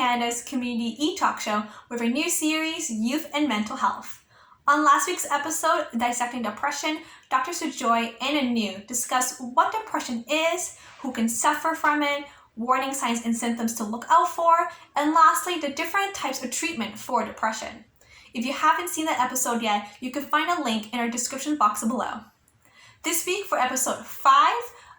Canada's community ETalk show with our new series, Youth and Mental Health. On last week's episode, Dissecting Depression, Dr. Sujoy and Anu discussed what depression is, who can suffer from it, warning signs and symptoms to look out for, and lastly, the different types of treatment for depression. If you haven't seen that episode yet, you can find a link in our description box below. This week for episode 5,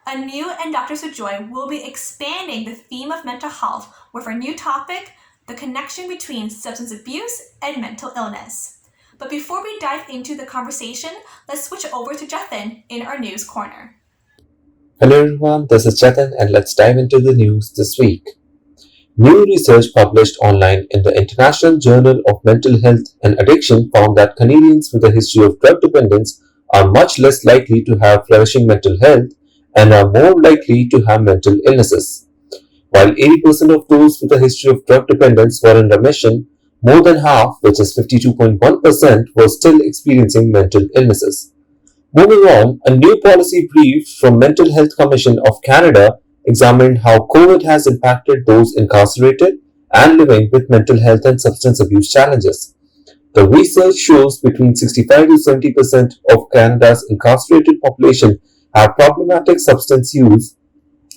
Anu and Dr. Sujoy will be expanding the theme of mental health with our new topic, the connection between substance abuse and mental illness. But before we dive into the conversation, let's switch over to Jatin in our news corner. Hello everyone, this is Jatin and let's dive into the news this week. New research published online in the International Journal of Mental Health and Addiction found that Canadians with a history of drug dependence are much less likely to have flourishing mental health and are more likely to have mental illnesses. While 80% of those with a history of drug dependence were in remission, more than half, which is 52.1%, were still experiencing mental illnesses. Moving on, a new policy brief from Mental Health Commission of Canada examined how COVID has impacted those incarcerated and living with mental health and substance abuse challenges. The research shows between 65 to 70% of Canada's incarcerated population have problematic substance use,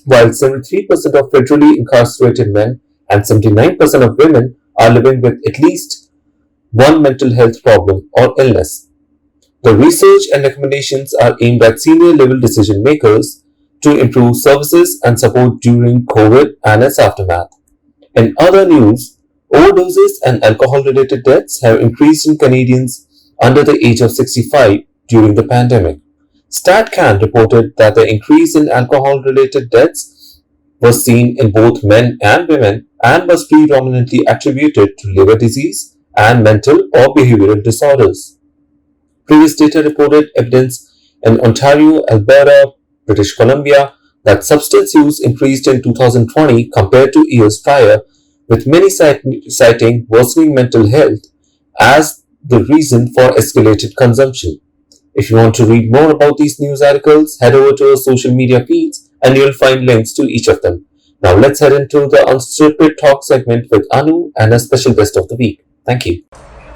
while 73% of federally incarcerated men and 79% of women are living with at least one mental health problem or illness. The research and recommendations are aimed at senior level decision makers to improve services and support during COVID and its aftermath. In other news, overdoses and alcohol-related deaths have increased in Canadians under the age of 65 during the pandemic. StatCan reported that the increase in alcohol-related deaths was seen in both men and women and was predominantly attributed to liver disease and mental or behavioral disorders. Previous data reported evidence in Ontario, Alberta, British Columbia that substance use increased in 2020 compared to years prior, with many citing worsening mental health as the reason for escalated consumption. If you want to read more about these news articles, head over to our social media feeds and you'll find links to each of them. Now let's head into the Unscripted Talk segment with Anu and a special guest of the week. Thank you.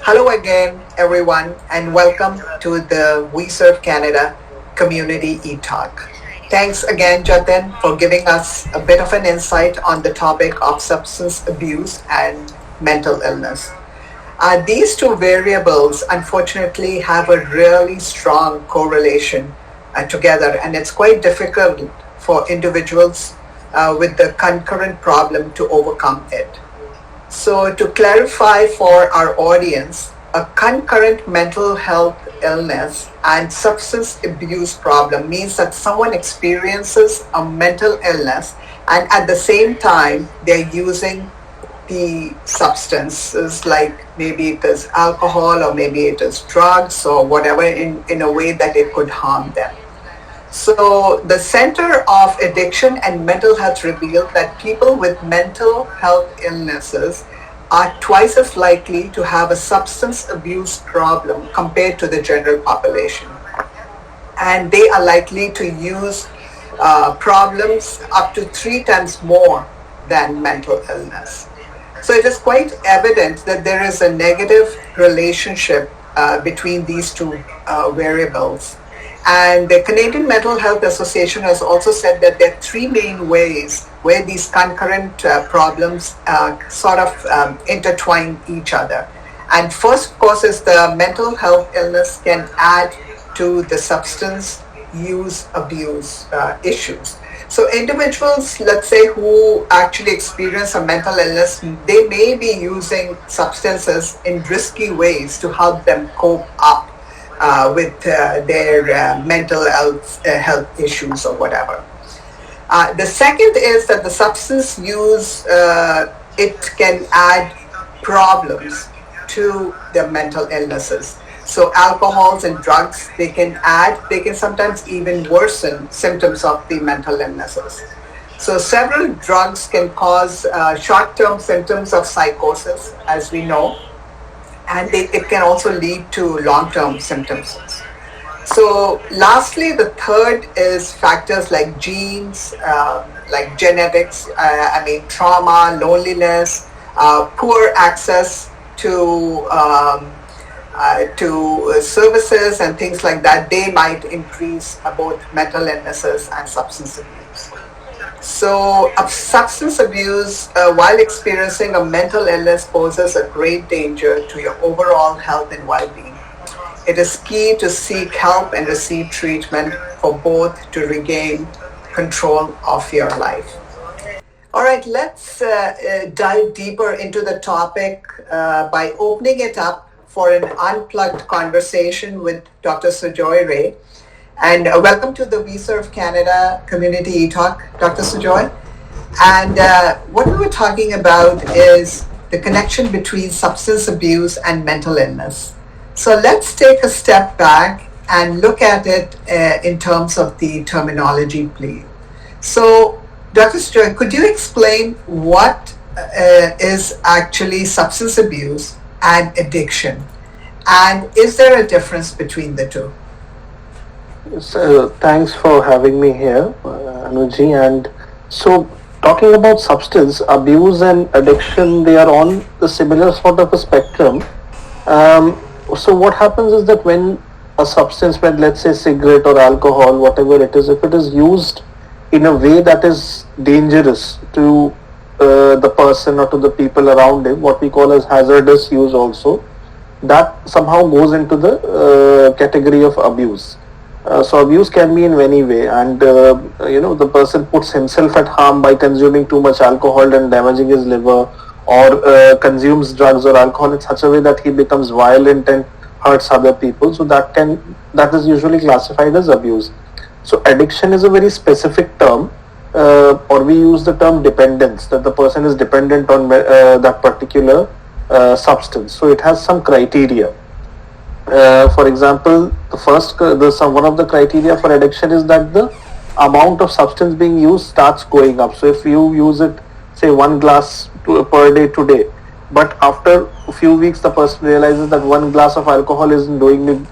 Hello again, everyone, and welcome to the We Serve Canada Community ETalk. Thanks again, Jatin, for giving us a bit of an insight on the topic of substance abuse and mental illness. These two variables, unfortunately, have a really strong correlation together, and it's quite difficult for individuals with the concurrent problem to overcome it. So to clarify for our audience, a concurrent mental health illness and substance abuse problem means that someone experiences a mental illness and at the same time they're using the substances, like maybe it is alcohol or maybe it is drugs or whatever, in a way that it could harm them. So the Center of Addiction and Mental Health revealed that people with mental health illnesses are twice as likely to have a substance abuse problem compared to the general population. And they are likely to use problems up to 3 times more than mental illness. So it is quite evident that there is a negative relationship between these two variables. And the Canadian Mental Health Association has also said that there are 3 main ways where these concurrent problems sort of intertwine each other. And first, of course, is the mental health illness can add to the substance use abuse issues. So individuals, let's say, who actually experience a mental illness, they may be using substances in risky ways to help them cope up with their mental health issues or whatever. The second is that the substance use, it can add problems to the mental illnesses. So alcohols and drugs, they can sometimes even worsen symptoms of the mental illnesses. So several drugs can cause short-term symptoms of psychosis, as we know, and it can also lead to long-term symptoms. So lastly, the third is factors like genes, like genetics, trauma, loneliness, poor access to services and things like that, they might increase both mental illnesses and substance abuse. So, substance abuse, while experiencing a mental illness, poses a great danger to your overall health and well-being. It is key to seek help and receive treatment for both to regain control of your life. All right, let's dive deeper into the topic by opening it up for an unplugged conversation with Dr. Sujoy Ray. And welcome to the We Serve Canada Community ETalk, Dr. Sujoy. And what we were talking about is the connection between substance abuse and mental illness. So let's take a step back and look at it in terms of the terminology, please. So, Dr. Sujoy, could you explain what is actually substance abuse and addiction? And is there a difference between the two? So, thanks for having me here, Anuji. And so, talking about substance abuse and addiction, they are on the similar sort of a spectrum. So, what happens is that when a substance, when let's say cigarette or alcohol, whatever it is, if it is used in a way that is dangerous to the person or to the people around him, what we call as hazardous use also, that somehow goes into the category of abuse. So abuse can be in any way, and the person puts himself at harm by consuming too much alcohol and damaging his liver, or consumes drugs or alcohol in such a way that he becomes violent and hurts other people. So that is usually classified as abuse. So addiction is a very specific term, or we use the term dependence, that the person is dependent on that particular substance. So it has some criteria. For example, one of the criteria for addiction is that the amount of substance being used starts going up. So if you use it, say 1 glass per day today, but after a few weeks the person realizes that 1 glass of alcohol isn't doing me,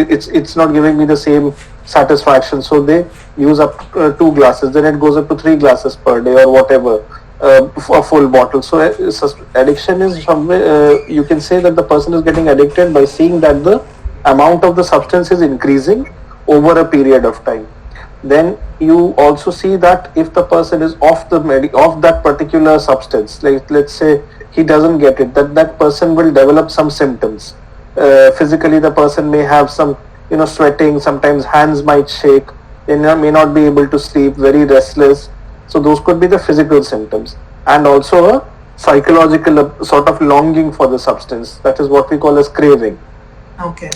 it's not giving me the same satisfaction, so they use up 2 glasses, then it goes up to 3 glasses per day or whatever, a full bottle. So addiction is somewhere, you can say that the person is getting addicted by seeing that the amount of the substance is increasing over a period of time. Then you also see that if the person is off that particular substance, like let's say he doesn't get it, that person will develop some symptoms. Physically, the person may have some sweating, sometimes hands might shake, they may not be able to sleep, very restless. So those could be the physical symptoms, and also a psychological sort of longing for the substance. That is what we call as craving. Okay.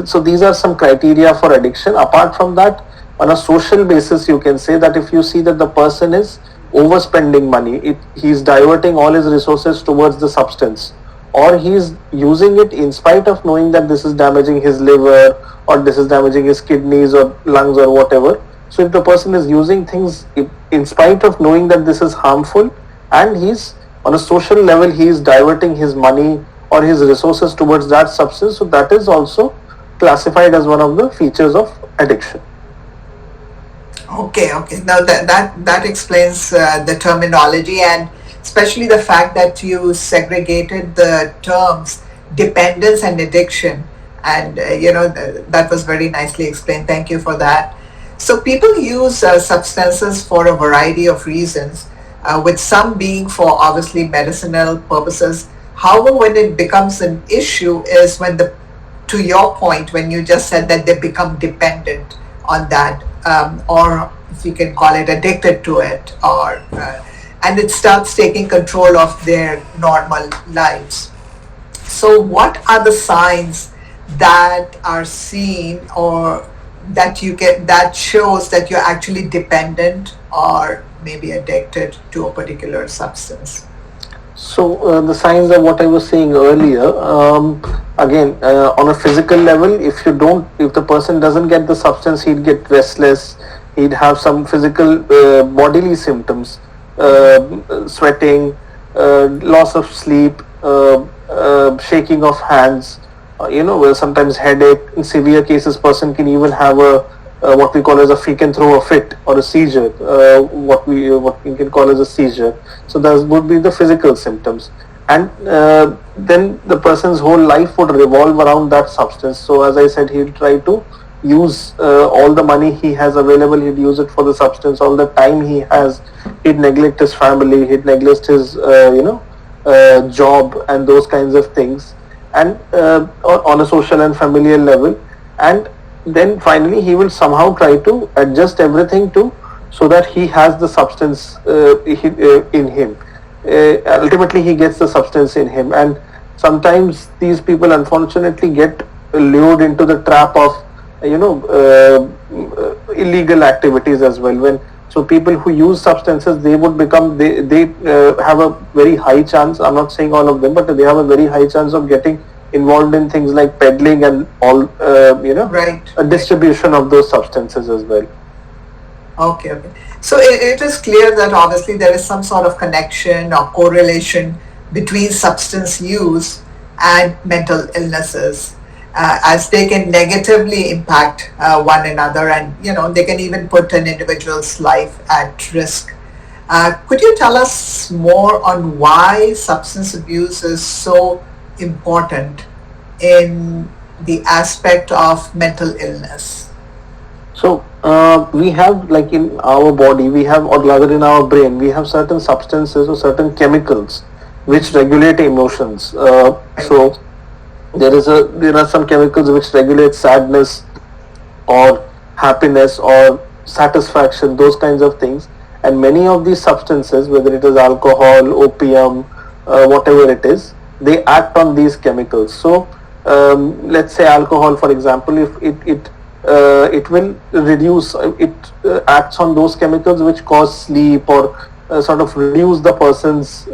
So these are some criteria for addiction. Apart from that, on a social basis, you can say that if you see that the person is overspending money, he's diverting all his resources towards the substance, or he's using it in spite of knowing that this is damaging his liver, or this is damaging his kidneys or lungs or whatever. So if the person is using things in spite of knowing that this is harmful, and he's on a social level, he is diverting his money or his resources towards that substance, so that is also classified as one of the features of addiction. Okay. Now that explains the terminology, and especially the fact that you segregated the terms dependence and addiction, and that was very nicely explained. Thank you for that. So people use substances for a variety of reasons, with some being for obviously medicinal purposes. However, when it becomes an issue is when to your point, when you just said that they become dependent on that, or if you can call it addicted to it, or and it starts taking control of their normal lives. So what are the signs that are seen, or that you get, that shows that you're actually dependent or maybe addicted to a particular substance? So the signs are what I was saying earlier. Again, on a physical level, if the person doesn't get the substance, he'd get restless, he'd have some physical bodily symptoms, sweating, loss of sleep, shaking of hands, sometimes headache. In severe cases, person can even have a what we call as a he can throw a fit or a seizure, what we can call as a seizure. So those would be the physical symptoms, and then the person's whole life would revolve around that substance. So as I said, he'd try to use all the money he has available, he'd use it for the substance. All the time he has, he'd neglect his family, he'd neglect his job and those kinds of things, and on a social and familial level. And then finally he will somehow try to adjust everything to so that he has the substance in him. Ultimately he gets the substance in him, and sometimes these people unfortunately get lured into the trap of illegal activities as well. When so people who use substances, they would become they have a very high chance, I'm not saying all of them, but they have a very high chance of getting involved in things like peddling and all Right. a distribution of those substances as well. Okay. So it is clear that obviously there is some sort of connection or correlation between substance use and mental illnesses, as they can negatively impact one another, and they can even put an individual's life at risk. Could you tell us more on why substance abuse is so important in the aspect of mental illness? So we have, like in our body, we have, or rather in our brain, we have certain substances or certain chemicals which regulate emotions. So there are some chemicals which regulate sadness or happiness or satisfaction, those kinds of things. And many of these substances, whether it is alcohol, opium, whatever it is, they act on these chemicals. So let's say alcohol, for example, if it will reduce, it acts on those chemicals which cause sleep or sort of reduce the person's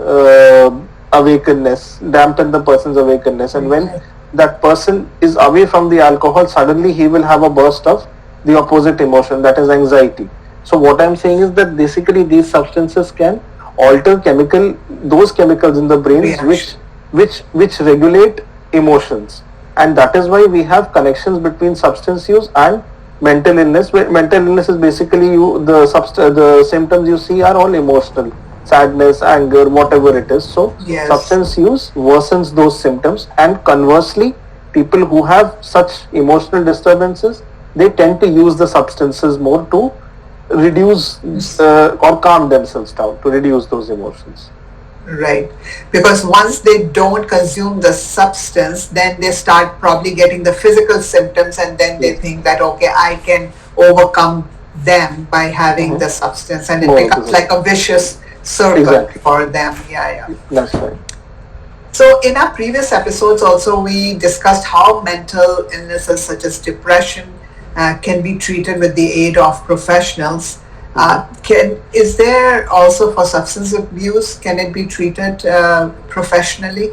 awakenness, dampen the person's awakenness. And when that person is away from the alcohol, suddenly he will have a burst of the opposite emotion, that is anxiety. So what I'm saying is that basically these substances can alter those chemicals in the brain which regulate emotions. And that is why we have connections between substance use and mental illness. Where mental illness is basically the symptoms you see are all emotional, sadness, anger, whatever it is. So substance use worsens those symptoms, and conversely, people who have such emotional disturbances, they tend to use the substances more to reduce or calm themselves down, to reduce those emotions. Right, because once they don't consume the substance, then they start probably getting the physical symptoms, and then they think that, okay, I can overcome them by having the substance, and it becomes like a vicious circle for them. That's right. So in our previous episodes also, we discussed how mental illnesses such as depression can be treated with the aid of professionals. Is there also for substance abuse, can it be treated professionally?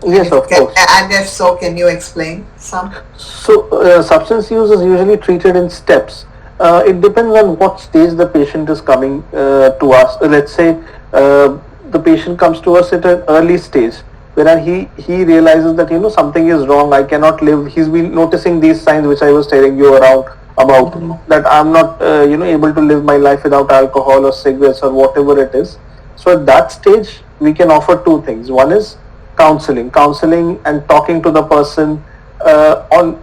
Yes, of course. And if so, can you explain some? So substance use is usually treated in steps. It depends on what stage the patient is coming to us. Let's say the patient comes to us at an early stage, where he realizes that something is wrong, I cannot live. He's been noticing these signs which I was telling you about that I'm not able to live my life without alcohol or cigarettes or whatever it is. So at that stage we can offer two things. One is counseling and talking to the person on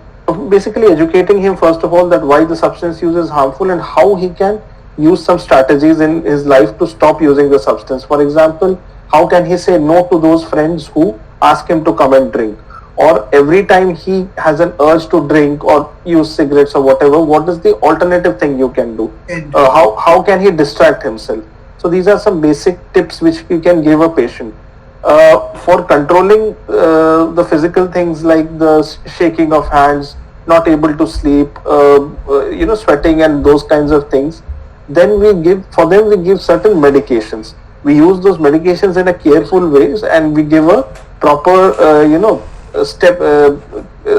basically educating him first of all that why the substance use is harmful and how he can use some strategies in his life to stop using the substance. For example, how can he say no to those friends who ask him to come and drink? Or every time he has an urge to drink or use cigarettes or whatever, what is the alternative thing you can do? How can he distract himself? So these are some basic tips which we can give a patient. For controlling the physical things like the shaking of hands, not able to sleep, sweating and those kinds of things, then we give certain medications. We use those medications in a careful way, and we give a proper step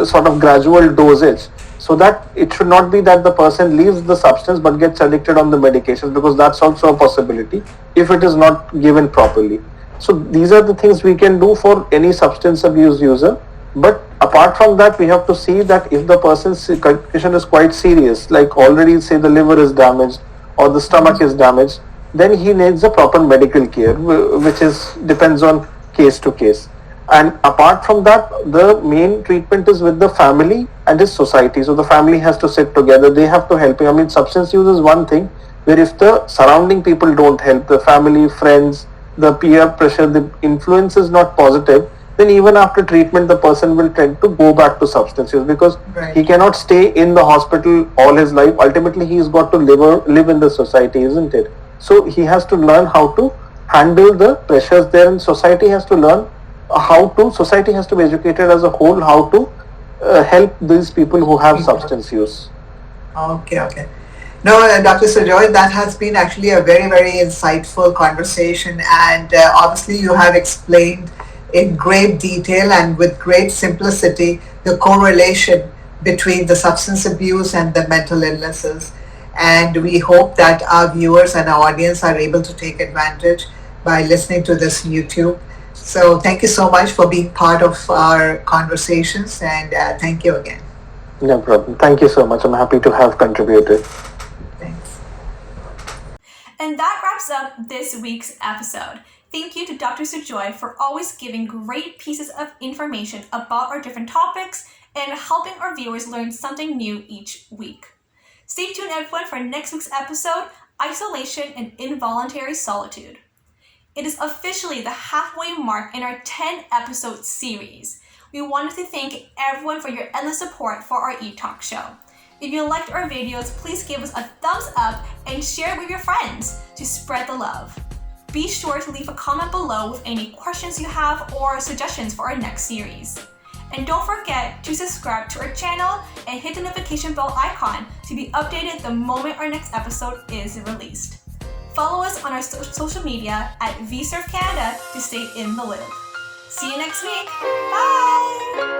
sort of gradual dosage, so that it should not be that the person leaves the substance but gets addicted on the medications, because that's also a possibility if it is not given properly. So these are the things we can do for any substance abuse user. But apart apart from that, we have to see that if the person's condition is quite serious, like already say the liver is damaged or the stomach is damaged, then he needs a proper medical care, which is depends on case to case. And apart from that, the main treatment is with the family and his society. So the family has to sit together. They have to help him. I mean, substance use is one thing, where if the surrounding people don't help, the family, friends, the peer pressure, the influence is not positive, then even after treatment, the person will tend to go back to substance use, because Right. he cannot stay in the hospital all his life. Ultimately, he's got to live in the society, isn't it? So he has to learn how to handle the pressures there, and society has to learn society has to be educated as a whole how to help these people who have substance use. Okay. No, Dr. Sujoy, that has been actually a very, very insightful conversation, and obviously you have explained in great detail and with great simplicity the correlation between the substance abuse and the mental illnesses. And we hope that our viewers and our audience are able to take advantage by listening to this YouTube. So thank you so much for being part of our conversations, and thank you again. No problem. Thank you so much. I'm happy to have contributed. Thanks. And that wraps up this week's episode. Thank you to Dr. Sujoy for always giving great pieces of information about our different topics and helping our viewers learn something new each week. Stay tuned, everyone, for next week's episode, Isolation and Involuntary Solitude. It is officially the halfway mark in our 10-episode series. We wanted to thank everyone for your endless support for our ETalk show. If you liked our videos, please give us a thumbs up and share it with your friends to spread the love. Be sure to leave a comment below with any questions you have or suggestions for our next series. And don't forget to subscribe to our channel and hit the notification bell icon to be updated the moment our next episode is released. Follow us on our social media at VSurf Canada to stay in the loop. See you next week. Bye!